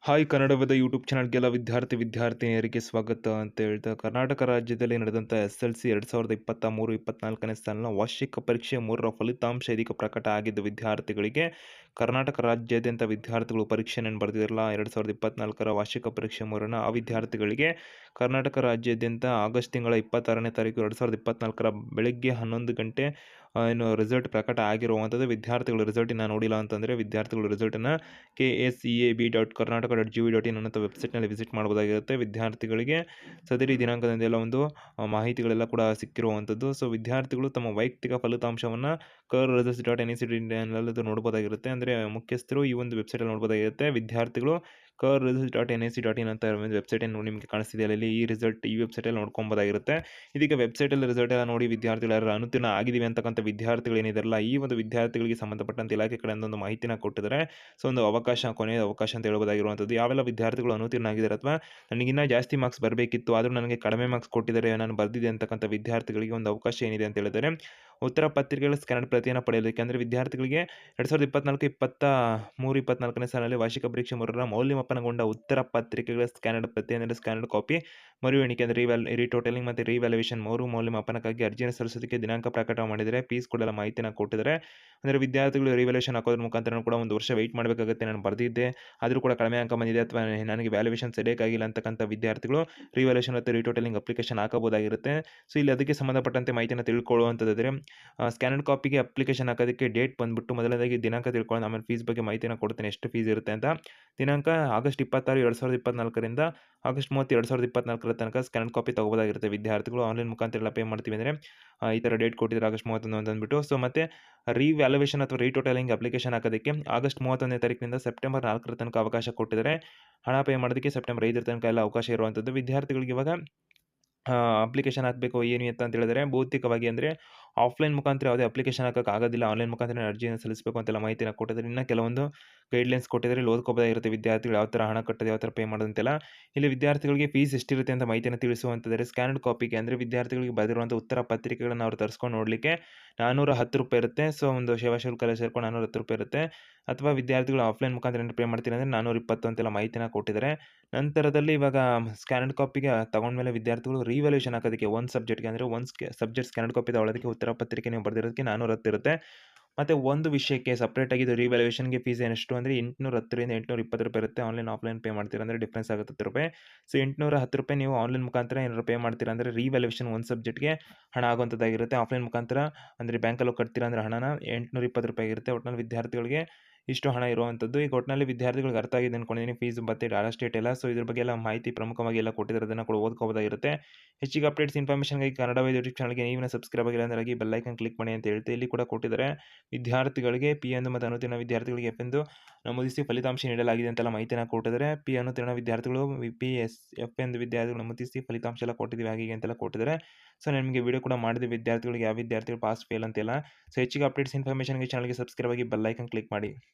Hi ಕನ್ನಡದ YouTube ಚಾನಲ್ಗೆಲ್ಲ ವಿದ್ಯಾರ್ಥಿನಿಯರಿಗೆ ಸ್ವಾಗತ ಅಂತ ಹೇಳ್ತಾ ಕರ್ನಾಟಕ ರಾಜ್ಯದಲ್ಲಿ ನಡೆದಂಥ SLC 2023-24ನೇ ಸಾಲಿನ ವಾರ್ಷಿಕ ಪರೀಕ್ಷೆ 3ರ ಫಲಿತಾಂಶ ಇದೀಗ ಪ್ರಕಟ ಆಗಿದ್ದು ವಿದ್ಯಾರ್ಥಿಗಳಿಗೆ ಕರ್ನಾಟಕ ರಾಜ್ಯಾದ್ಯಂತ ವಿದ್ಯಾರ್ಥಿಗಳು ಪರೀಕ್ಷೆಯನ್ನು ಬರೆದಿರಲ್ಲ 2024ರ ವಾರ್ಷಿಕ ಪರೀಕ್ಷೆ 3ನ ಆ ವಿದ್ಯಾರ್ಥಿಗಳಿಗೆ ಕರ್ನಾಟಕ ರಾಜ್ಯಾದ್ಯಂತ ಆಗಸ್ಟ್ ತಿಂಗಳ 26ನೇ ತಾರೀಕು 2024ರ ಬೆಳಗ್ಗೆ 11 ಗಂಟೆ ಏನು ರಿಸಲ್ಟ್ ಪ್ರಕಟ ಆಗಿರುವಂಥದ್ದು. ವಿದ್ಯಾರ್ಥಿಗಳು ರಿಸಲ್ಟನ್ನು ನೋಡಿಲ್ಲ ಅಂತಂದರೆ ವಿದ್ಯಾರ್ಥಿಗಳು ರಿಸಲ್ಟನ್ನು KSEAB.karnataka.gov.in ಅನ್ನೋ ವೆಬ್ಸೈಟ್ನಲ್ಲಿ ವಿಸಿಟ್ ಮಾಡ್ಬೋದಾಗಿರುತ್ತೆ. ವಿದ್ಯಾರ್ಥಿಗಳಿಗೆ ಸದರಿ ದಿನಾಂಕದಿಂದ ಒಂದು ಮಾಹಿತಿಗಳೆಲ್ಲ ಕೂಡ ಸಿಕ್ಕಿರುವಂಥದ್ದು. ಸೊ ವಿದ್ಯಾರ್ಥಿಗಳು ತಮ್ಮ ವೈಯಕ್ತಿಕ ಫಲಿತಾಂಶವನ್ನು KRResults.NIC.in ನೋಡ್ಬೋದಾಗಿರುತ್ತೆ. ಅಂದರೆ ಮುಖ್ಯಸ್ಥರು ಈ ಒಂದು ವೆಬ್ಸೈಟಲ್ಲಿ ನೋಡ್ಬೋದಾಗಿರುತ್ತೆ. ವಿದ್ಯಾರ್ಥಿಗಳು KRResults.NIC.in ಅಂತ ಒಂದು ವೆಬ್ಸೈಟನ್ನು ನಿಮಗೆ ಕಾಣಿಸ್ತಿದೆ, ಅಲ್ಲಿ ಈ ವೆಬ್ಸೈಟಲ್ಲಿ ನೋಡ್ಕೊಬೋದಾಗಿರುತ್ತೆ. ಇದೀಗ ವೆಬ್ಸೈಟಲ್ಲಿ ರಿಸಲ್ಟ್ ಎಲ್ಲ ನೋಡಿ ವಿದ್ಯಾರ್ಥಿಗಳು ಯಾರು ಅನುತ್ತೀರ್ಣ ಆಗಿದ್ದೀವಿ ಅಂತಕ್ಕಂಥ ವಿದ್ಯಾರ್ಥಿಗಳು ಏನಿದಾರಲ್ಲ, ಈ ಒಂದು ವಿದ್ಯಾರ್ಥಿಗಳಿಗೆ ಸಂಬಂಧಪಟ್ಟಂತೆ ಇಲಾಖೆ ಕಡೆಯಿಂದ ಒಂದು ಮಾಹಿತಿನ ಕೊಟ್ಟಿದ್ದಾರೆ. ಸೊ ಒಂದು ಕೊನೆಯ ಅವಕಾಶ ಅಂತ ಹೇಳ್ಬೋದಾಗಿರುವಂಥದ್ದು. ಯಾವೆಲ್ಲ ವಿದ್ಯಾರ್ಥಿಗಳು ಅನುತ್ತೀರ್ಣ ಆಗಿದ್ದಾರೆ ಅಥವಾ ನನಗಿನ್ನ ಜಾಸ್ತಿ ಮಾರ್ಕ್ಸ್ ಬರಬೇಕಿತ್ತು ಆದರೂ ನನಗೆ ಕಡಿಮೆ ಮಾರ್ಕ್ಸ್ ಕೊಟ್ಟಿದ್ದಾರೆ, ನಾನು ಬರೆದಿದೆ ಅಂತಕ್ಕಂಥ ವಿದ್ಯಾರ್ಥಿಗಳಿಗೆ ಒಂದು ಅವಕಾಶ ಏನಿದೆ ಅಂತ ಹೇಳಿದರೆ, ಉತ್ತರ ಪತ್ರಿಕೆಗಳ ಸ್ಕ್ಯಾನರ್ ಪ್ರತಿಯನ್ನು ಪಡೆಯಲಿಕ್ಕೆ ಅಂದರೆ ವಿದ್ಯಾರ್ಥಿಗಳಿಗೆ 2024-24ನೇ ಸಾಲಿನಲ್ಲಿ ವಾರ್ಷಿಕ ಪರೀಕ್ಷೆ 3ರ ಮೌಲ್ಯಮಾಪನಗೊಂಡ ಉತ್ತರ ಪತ್ರಿಕೆಗಳ ಸ್ಕ್ಯಾನರ್ಡ್ ಪ್ರತಿ ಅಂದರೆ ಸ್ಕ್ಯಾನರ್ಡ್ ಕಾಪಿ ಮರು ಎಣಿಕೆ ಅಂದರೆ ರೀಟೋಟಲಿಂಗ್ ಮತ್ತು ರೀವ್ಯಾಲ್ಯೂಯೇಷನ್ ಮೌಲ್ಯಮಾಪನಕ್ಕಾಗಿ ಅರ್ಜಿಯನ್ನು ಸಲ್ಲಿಸೋದಕ್ಕೆ ದಿನಾಂಕ ಪ್ರಕಟ ಮಾಡಿದರೆ ಫೀಸ್ ಕೊಡಲು ಮಾಹಿತಿನ ಕೊಟ್ಟಿದ್ದಾರೆ. ಅಂದರೆ ವಿದ್ಯಾರ್ಥಿಗಳು ರೀವ್ಯಾಲ್ಯೂಯೇಷನ್ ಹಾಕೋದ್ರ ಮುಖಾಂತರ ಕೂಡ ಒಂದು ವರ್ಷ ವೆಯ್ಟ್ ಮಾಡಬೇಕಾಗುತ್ತೆ. ನಾನು ಬರೆದಿದ್ದೆ ಆದರೂ ಕೂಡ ಕಡಿಮೆ ಅಂಕ ಬಂದಿದೆ ಅಥವಾ ನನಗೆ ವ್ಯಾಲ್ಯೂಯೇಷನ್ ಸರಿಯಾಗಿಲ್ಲ ಅಂತಕ್ಕಂಥ ವಿದ್ಯಾರ್ಥಿಗಳು ರೀವ್ಯಾಲ್ಯೂಯೇಷನ್ ಮತ್ತು ರೀಟೋಟಲಿಂಗ್ ಅಪ್ಲಿಕೇಶನ್ ಹಾಕಬಹುದಾಗಿರುತ್ತೆ. ಸೊ ಇಲ್ಲಿ ಅದಕ್ಕೆ ಸಂಬಂಧಪಟ್ಟಂತೆ ಮಾಹಿತಿನ ತಿಳ್ಕೊಳ್ಳುವಂಥದ್ದಾದರೆ ಸ್ಕ್ಯಾನರ್ಡ್ ಕಾಪಿಗೆ ಅಪ್ಲಿಕೇಶನ್ ಹಾಕೋದಕ್ಕೆ ಡೇಟ್ ಬಂದುಬಿಟ್ಟು ಮೊದಲನೇದಾಗಿ ದಿನಾಂಕ ತಿಳ್ಕೊಳ್ಳೋಣ, ಆಮೇಲೆ ಫೀಸ್ ಬಗ್ಗೆ ಮಾಹಿತಿನ ಕೊಡ್ತೇನೆ, ಎಷ್ಟು ಫೀಸ್ ಇರುತ್ತೆ ಅಂತ. ದಿನಾಂಕ ಆಗಸ್ಟ್ 26, 2024ರಿಂದ ಆಗಸ್ಟ್ 30, 2024ರ ತನಕ ಸ್ಕ್ಯಾನರ್ಡ್ ಕಾಪಿ ತಗೋಬೋದಾಗಿರುತ್ತೆ. ವಿದ್ಯಾರ್ಥಿಗಳು ಆನ್ಲೈನ್ ಮುಖಾಂತರ ಎಲ್ಲ ಪೇ ಮಾಡ್ತೀವಿ ಅಂದರೆ ಈ ಥರ ಡೇಟ್ ಕೊಟ್ಟಿದ್ದಾರೆ ಆಗಸ್ಟ್ 31 ಅಂತ ಅಂದ್ಬಿಟ್ಟು. ಸೊ ಮತ್ತು ರೀವ್ಯಾಲ್ಯೂಯೇಷನ್ ಅಥವಾ ರೀಟೋಟಲಿಂಗ್ ಅಪ್ಲಿಕೇಶನ್ ಹಾಕೋದಕ್ಕೆ ಆಗಸ್ಟ್ 31ನೇ ತಾರೀಕಿನಿಂದ ಸೆಪ್ಟೆಂಬರ್ 4ರ ತನಕ ಅವಕಾಶ ಕೊಟ್ಟಿದ್ದಾರೆ. ಹಣ ಪೇ ಮಾಡೋದಕ್ಕೆ ಸೆಪ್ಟೆಂಬರ್ 5ರ ತನಕ ಎಲ್ಲ ಅವಕಾಶ ಇರುವಂಥದ್ದು. ವಿದ್ಯಾರ್ಥಿಗಳಿಗೆ ಇವಾಗ ಅಪ್ಲಿಕೇಶನ್ ಹಾಕಬೇಕು ಏನು ಅಂತ ಹೇಳಿದರೆ, ಭೌತಿಕವಾಗಿ ಅಂದರೆ ಆಫ್ಲೈನ್ ಮುಖಾಂತರ ಯಾವುದೇ ಅಪ್ಲಿಕೇಶನ್ ಹಾಕೋಕೆ ಆಗೋದಿಲ್ಲ, ಆನ್ಲೈನ್ ಮುಖಾಂತರ ಅರ್ಜಿಯನ್ನು ಸಲ್ಲಿಸಬೇಕು ಅಂತೆಲ್ಲ ಮಾಹಿತಿನ ಕೊಟ್ಟಿದ್ದಾರೆ. ಇನ್ನು ಕೆಲವೊಂದು ಗೈಡ್ಲೈನ್ಸ್ ಕೊಟ್ಟಿದ್ದಾರೆ, ಇಲ್ಲಿ ಓದ್ಕೋಬೋದಾಗಿರುತ್ತೆ ವಿದ್ಯಾರ್ಥಿಗಳು ಯಾವ ಥರ ಹಣ ಕಟ್ಟೋದು, ಯಾವ ಥರ ಪೇ ಮಾಡೋದಂತೆಲ್ಲ. ಇಲ್ಲಿ ವಿದ್ಯಾರ್ಥಿಗಳಿಗೆ ಫೀಸ್ ಎಷ್ಟಿರುತ್ತೆ ಅಂತ ಮಾಹಿತಿಯನ್ನು ತಿಳಿಸುವಂತಿದ್ದಾರೆ. ಸ್ಕ್ಯಾನರ್ಡ್ ಕಾಪಿಗೆ ಅಂದರೆ ವಿದ್ಯಾರ್ಥಿಗಳಿಗೆ ಬರೆದಿರುವಂಥ ಉತ್ತರ ಪತ್ರಿಕೆಗಳನ್ನು ಅವರು ತರಿಸ್ಕೊಂಡು ನೋಡಲಿಕ್ಕೆ ₹410 ಇರುತ್ತೆ. ಸೊ ಒಂದು ಸೇವಾ ಶುಲ್ಕ ಎಲ್ಲ ಸೇರ್ಕೊಂಡು ₹410 ಇರುತ್ತೆ. ಅಥವಾ ವಿದ್ಯಾರ್ಥಿಗಳು ಆಫ್ಲೈನ್ ಮುಖಾಂತರ ಏನು ಪೇ ಮಾಡ್ತೀನಿ ಅಂದರೆ $420 ಅಂತೆಲ್ಲ ಮಾಹಿತಿನ ಕೊಟ್ಟಿದ್ದಾರೆ. ನಂತರದಲ್ಲಿ ಇವಾಗ ಸ್ಕ್ಯಾನರ್ಡ್ ಕಾಪಿಗೆ ತಗೊಂಡ್ಮೇಲೆ ವಿದ್ಯಾರ್ಥಿಗಳು ರೀವ್ಯಾಲ್ಯೂಯೇಷನ್ ಹಾಕೋದಕ್ಕೆ ಒಂದು ಸಬ್ಜೆಕ್ಟ್ಗೆ ಅಂದರೆ ಸಬ್ಜೆಕ್ಟ್ ಸ್ಕ್ಯಾನರ್ಡ್ ಕಾಪಿ ತಗೊಳ್ಳೋದಕ್ಕೆ ಉತ್ತರ ಪತ್ರಿಕೆ ನೀವು ಬರೆದಿರೋದಕ್ಕೆ $410 ಇರುತ್ತೆ. ಮತ್ತು ಒಂದು ವಿಷಯಕ್ಕೆ ಸಪ್ರೇಟಾಗಿ ಇದು ರೀವ್ಯಾಲ್ಯೂಯೇಷನ್ಗೆ ಫೀಸ್ ಎಷ್ಟು ಅಂದರೆ ₹810ರಿಂದ ₹820 ಇರುತ್ತೆ. ಆಫ್ಲೈನ್ ಪೇ ಮಾಡ್ತೀರಾ ಅಂದರೆ ಡಿಫ್ರೆನ್ಸ್ ಆಗುತ್ತೆ ₹10. ಸೊ ₹810 ನೀವು ಆನ್ಲೈನ್ ಮುಖಾಂತರ ಏನಾದ್ರು ಪೇ ಮಾಡ್ತೀರಾ ಅಂದರೆ ರೀವ್ಯಾಲ್ಯೂಯೇಷನ್ ಒಂದು ಸಬ್ಜೆಕ್ಟ್ಗೆ ಹಣ ಆಗುವಂಥದ್ದಾಗಿರುತ್ತೆ. ಆಫ್ಲೈನ್ ಮುಖಾಂತರ ಅಂದರೆ ಬ್ಯಾಂಕಲ್ಲೂ ಕಟ್ತೀರಾ ಅಂದರೆ ಹಣನ ₹820 ಆಗಿರುತ್ತೆ. ಒಟ್ಟಿನಲ್ಲಿ ವಿದ್ಯಾರ್ಥಿಗಳಿಗೆ ಇಷ್ಟು ಹಣ ಇರುವಂಥದ್ದು. ಈಗ ಒಟ್ಟಿನಲ್ಲಿ ವಿದ್ಯಾರ್ಥಿಗಳಿಗೆ ಅರ್ಥ ಆಗಿದೆ ಅಂದ್ಕೊಂಡಿದ್ದೀನಿ, ಫೀಸ್ ಮತ್ತು ಡೇಟ್ ಡೇಟ್ ಎಲ್ಲ. ಸೊ ಇದ್ರ ಬಗ್ಗೆ ಎಲ್ಲ ಮಾಹಿತಿ ಪ್ರಮುಖವಾಗಿ ಎಲ್ಲ ಕೊಟ್ಟಿದ್ದಾರೆ, ಅದನ್ನು ಕೂಡ ಓದ್ಕೋಬೋದಾಗಿರುತ್ತೆ. ಹೆಚ್ಚಿಗೆ ಅಪ್ಡೇಟ್ಸ್ ಇನ್ಫಾರ್ಮೇಷನ್ಗಾಗಿ ಕನ್ನಡ ಯೂಟ್ಯೂಬ್ ಚಾನಲ್ಗೆ ನೀವಿನ ಸಬ್ಸ್ಕ್ರೈಬ್ ಆಗಿಲ್ಲ ಅಂದರೆ ಬೆಲ್ ಐಕನ್ ಕ್ಲಿಕ್ ಮಾಡಿ ಅಂತ ಹೇಳ್ತೀವಿ. ಇಲ್ಲಿ ಕೂಡ ಕೊಟ್ಟಿದ್ದಾರೆ ವಿದ್ಯಾರ್ಥಿಗಳಿಗೆ ಪಿ ಎಂದು ಮತ್ತು ಅನುತ್ತೀರ್ಣ ವಿದ್ಯಾರ್ಥಿಗಳಿಗೆ ಎಫ್ ಎಂದು ನಮೂದಿಸಿ ಫಲಿತಾಂಶ ನೀಡಲಾಗಿದೆ ಅಂತೆಲ್ಲ ಮಾಹಿತಿನ ಕೊಟ್ಟಿದ್ದಾರೆ. ಪಿ ಅನುತ್ತೀರ್ಣ ವಿದ್ಯಾರ್ಥಿಗಳು ಎಫ್ ಎಂದು ವಿದ್ಯಾರ್ಥಿಗಳು ನಮೂದಿಸಿ ಫಲಿತಾಂಶ ಎಲ್ಲ ಕೊಟ್ಟಿದ್ದೀವಿ ಹಾಗೆ ಅಂತೆಲ್ಲ ಕೊಟ್ಟಿದ್ದಾರೆ. ಸೊ ನಿಮಗೆ ವಿಡಿಯೋ ಕೂಡ ಮಾಡಿದೆ ವಿದ್ಯಾರ್ಥಿಗಳಿಗೆ ಯಾವ ವಿದ್ಯಾರ್ಥಿಗಳು ಪಾಸ್ ಫೇಲ್ ಅಂತೆಲ್ಲ. ಸೊ ಹೆಚ್ಚಿಗೆ ಅಪ್ಡೇಟ್ಸ್ ಇನ್ಫಾರ್ಮೇಷನ್ಗೆ ಚಾನಲ್ಗೆ ಸಬ್ಸ್ಕ್ರೈಬ್ ಆಗಿ ಬೆಲ್ ಐಕನ್ ಕ್ಲಿಕ್ ಮಾಡಿ.